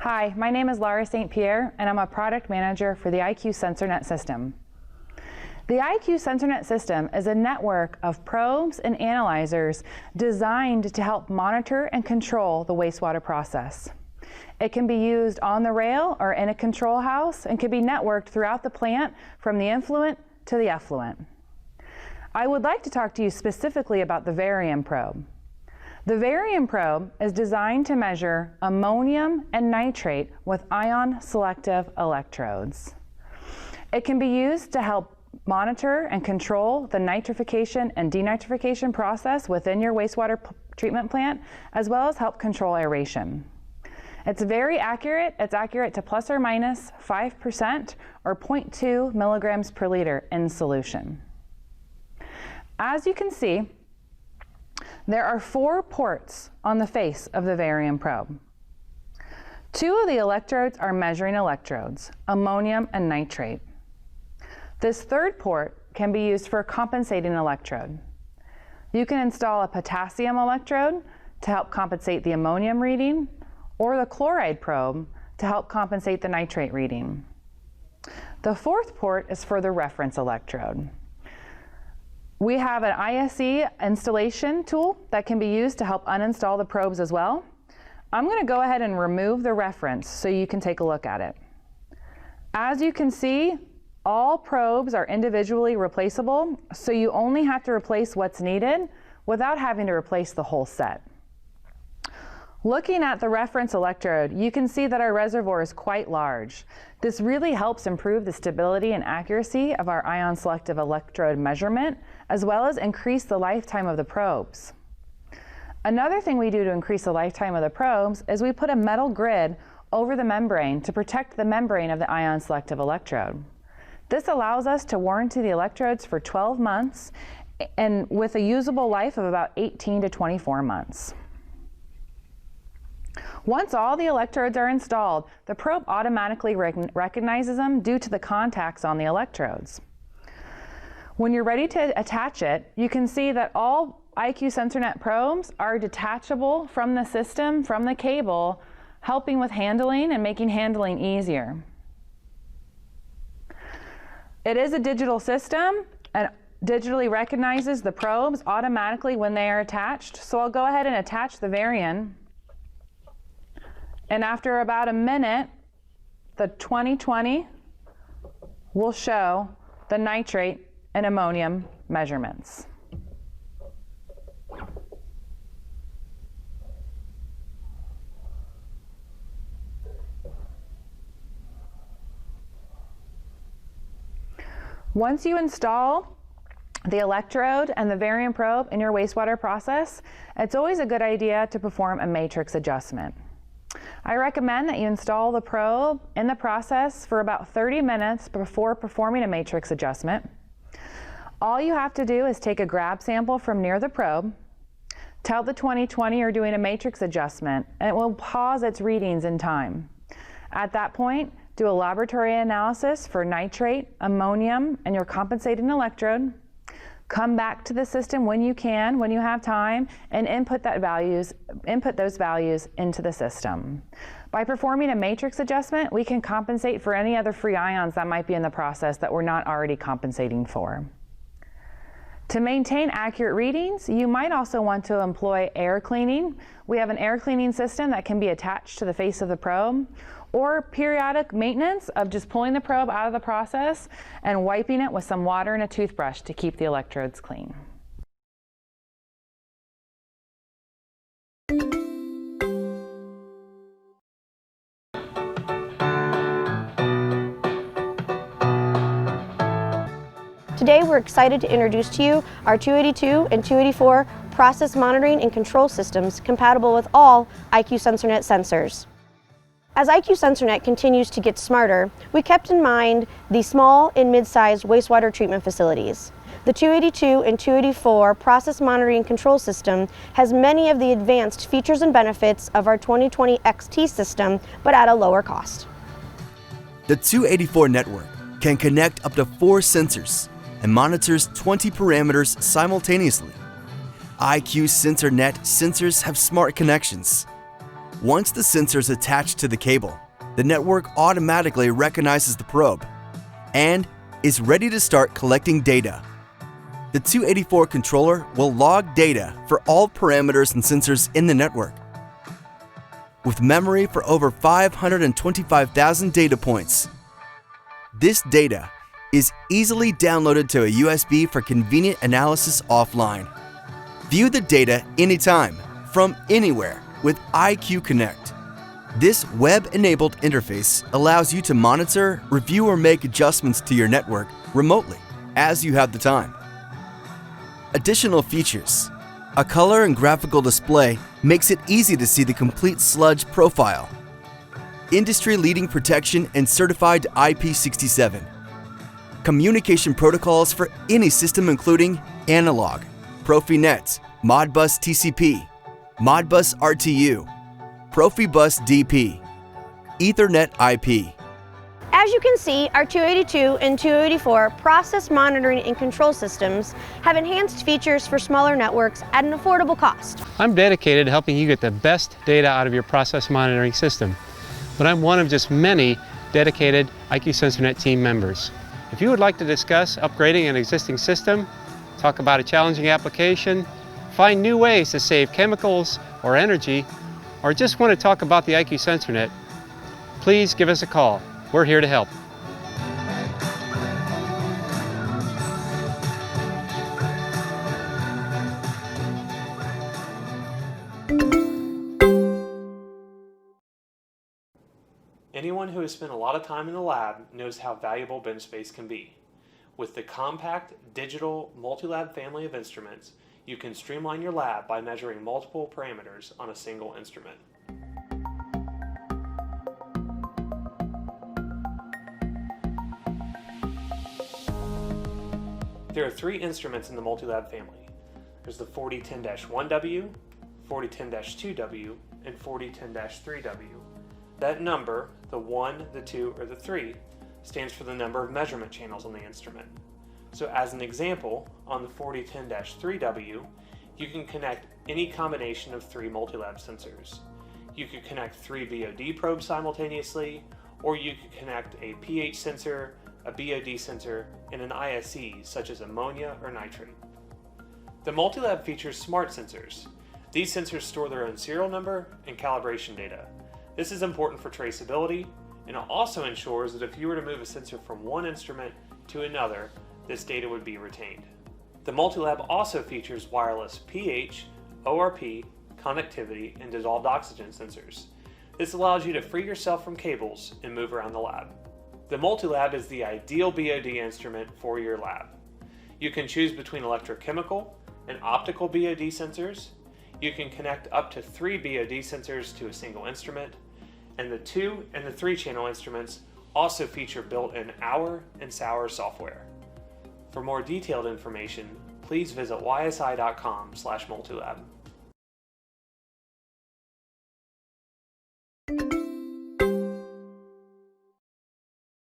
Hi, my name is Laura St. Pierre, and I'm a product manager for the IQ SensorNet system. The IQ SensorNet system is a network of probes and analyzers designed to help monitor and control the wastewater process. It can be used on the rail or in a control house and can be networked throughout the plant from the influent to the effluent. I would like to talk to you specifically about the Varium probe. The Varium probe is designed to measure ammonium and nitrate with ion selective electrodes. It can be used to help monitor and control the nitrification and denitrification process within your wastewater treatment plant, as well as help control aeration. It's very accurate. It's accurate to plus or minus 5% or 0.2 milligrams per liter in solution. As you can see, there are 4 ports on the face of the Varium probe. 2 of the electrodes are measuring electrodes, ammonium and nitrate. This third port can be used for a compensating electrode. You can install a potassium electrode to help compensate the ammonium reading, or the chloride probe to help compensate the nitrate reading. The fourth port is for the reference electrode. We have an ISE installation tool that can be used to help uninstall the probes as well. I'm going to go ahead and remove the reference so you can take a look at it. As you can see, all probes are individually replaceable, so you only have to replace what's needed without having to replace the whole set. Looking at the reference electrode, you can see that our reservoir is quite large. This really helps improve the stability and accuracy of our ion selective electrode measurement, as well as increase the lifetime of the probes. Another thing we do to increase the lifetime of the probes is we put a metal grid over the membrane to protect the membrane of the ion selective electrode. This allows us to warranty the electrodes for 12 months and with a usable life of about 18 to 24 months. Once all the electrodes are installed, the probe automatically recognizes them due to the contacts on the electrodes. When you're ready to attach it, you can see that all IQ SensorNet probes are detachable from the system, from the cable, helping with handling and making handling easier. It is a digital system and digitally recognizes the probes automatically when they are attached. So I'll go ahead and attach the Varium. And after about a minute, the 2020 will show the nitrate and ammonium measurements. Once you install the electrode and the Varium probe in your wastewater process, it's always a good idea to perform a matrix adjustment. I recommend that you install the probe in the process for about 30 minutes before performing a matrix adjustment. All you have to do is take a grab sample from near the probe, tell the 2020 you're doing a matrix adjustment, and it will pause its readings in time. At that point, do a laboratory analysis for nitrate, ammonium, and your compensating electrode. Come back to the system when you can, when you have time, and input those values into the system. By performing a matrix adjustment, we can compensate for any other free ions that might be in the process that we're not already compensating for. To maintain accurate readings, you might also want to employ air cleaning. We have an air cleaning system that can be attached to the face of the probe, or periodic maintenance of just pulling the probe out of the process and wiping it with some water and a toothbrush to keep the electrodes clean. Today we're excited to introduce to you our 282 and 284 process monitoring and control systems compatible with all IQ SensorNet sensors. As IQ SensorNet continues to get smarter, we kept in mind the small and mid-sized wastewater treatment facilities. The 282 and 284 process monitoring and control system has many of the advanced features and benefits of our 2020 XT system, but at a lower cost. The 284 network can connect up to 4 sensors and monitors 20 parameters simultaneously. IQ SensorNet sensors have smart connections. Once the sensor is attached to the cable, the network automatically recognizes the probe and is ready to start collecting data. The 284 controller will log data for all parameters and sensors in the network. With memory for over 525,000 data points, this data is easily downloaded to a USB for convenient analysis offline. View the data anytime, from anywhere with IQ Connect. This web-enabled interface allows you to monitor, review, or make adjustments to your network remotely as you have the time. Additional features. A color and graphical display makes it easy to see the complete sludge profile. Industry-leading protection and certified to IP67. Communication protocols for any system including analog, Profinet, Modbus TCP, Modbus RTU, Profibus DP, Ethernet IP. As you can see, our 282 and 284 process monitoring and control systems have enhanced features for smaller networks at an affordable cost. I'm dedicated to helping you get the best data out of your process monitoring system, but I'm one of just many dedicated IQ SensorNet team members. If you would like to discuss upgrading an existing system, talk about a challenging application, find new ways to save chemicals or energy, or just want to talk about the IQ SensorNet, please give us a call. We're here to help. Anyone who has spent a lot of time in the lab knows how valuable bench space can be. With the compact digital multi-lab family of instruments, you can streamline your lab by measuring multiple parameters on a single instrument. There are 3 instruments in the multi-lab family. There's the 4010-1W, 4010-2W, and 4010-3W. That number, the 1, the 2, or the 3, stands for the number of measurement channels on the instrument. So as an example, on the 4010-3W, you can connect any combination of 3 multi-lab sensors. You could connect 3 BOD probes simultaneously, or you could connect a pH sensor, a BOD sensor, and an ISE, such as ammonia or nitrate. The multi-lab features smart sensors. These sensors store their own serial number and calibration data. This is important for traceability, and it also ensures that if you were to move a sensor from one instrument to another, this data would be retained. The multi-lab also features wireless pH, ORP, connectivity, and dissolved oxygen sensors. This allows you to free yourself from cables and move around the lab. The multi-lab is the ideal BOD instrument for your lab. You can choose between electrochemical and optical BOD sensors. You can connect up to 3 BOD sensors to a single instrument, and the 2 and the 3 channel instruments also feature built-in hour and sour software. For more detailed information, please visit ysi.com/multilab.